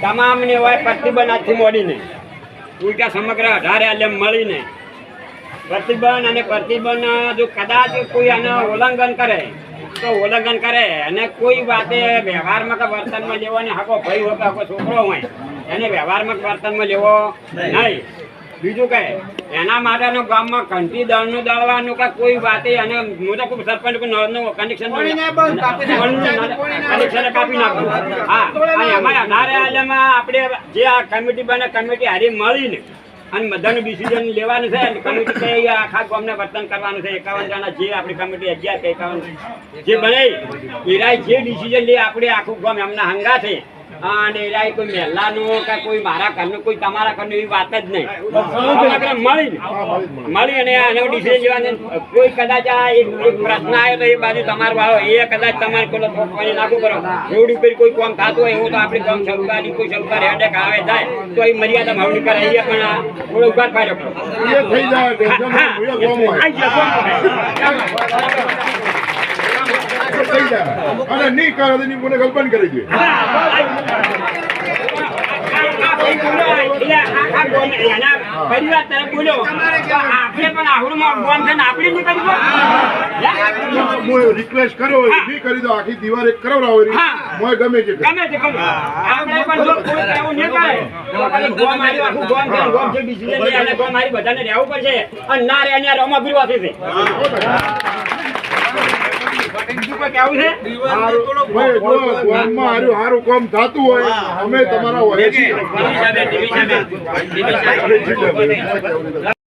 તમામને હોય પ્રતિબંધથી મોડીને ઉલટા સમગ્ર 18 આલમ મળીને પ્રતિબંધ અને પ્રતિબંધ જો કદાચ કોઈ આને ઉલ્લંઘન કરે તો ઉલ્લંઘન કરે અને કોઈ વાતે વ્યવહારમાં કે વર્તનમાં લેવાની હકો ભાઈ હોય કે હકો છોકરો હોય એને વ્યવહારમાં વર્તનમાં લેવો નહીં. બીજું કહે એના માટેનું ગામમાં ઘંટી દળનું દળવાનું કે કોઈ વાતે અને હું તો કોઈ સરપંચ કનેક્શન કાપી નાખું. હા અને અમારે 18 આલમાં આપણે જે આ કમિટી બને કમિટી હારી મળીને અને બધાનું ડિસિઝન લેવાનું છે. કમિટી કે આખા ગામને વર્તન કરવાનું છે. 51 જણા જે આપણી કમિટી 11 કે 51 જે બને એરાય જે ડિસિઝન લે આપણે આખું ગામ એમના હંગા છે. અને એરાય કોઈ મહેલાનું કે કોઈ મારા ઘરનું કોઈ તમારા ઘરનું એવી વાત જ નહીં. મળી અને આનો ડિસિઝન લેવાનું. કોઈ કદાચ આ એક પ્રશ્ન આવ્યો તો એ બાજુ તમારો વાળો એ કદાચ તમારે કોઈ લાગુ કરો રોડ ઉપર કોઈ કામ થતું હોય એવું તો આપણે કામ સરકારી કોઈ સરકાર હેડેક આવે જાય તો એ મર્યાદા ભાવની કરાવીએ પણ થોડો ઉગાર પાડ્યો અને નહીં કરો તો મને કલ્પન કરી દે. પરિવાર તરફ બોલો આપણે પણ આહુડમાં ગામ છે ને આપણે નહીં કરી રિક્વેસ્ટ કરો નહીં કરી દો આખી દિવાલ એક કરાવરાવો મોય ગમે છે આપણે પણ જો કોઈ એવું નહીં કરે તો ગોમ મારી આખું ગોમ છે ગોમ જે ડિસિઝન લે અને ગોમ મારી બધાને રહેવું પડશે અને ના રે અને રોમા ભીરવા થશે. સારું કામ થતું હોય અમે તમારા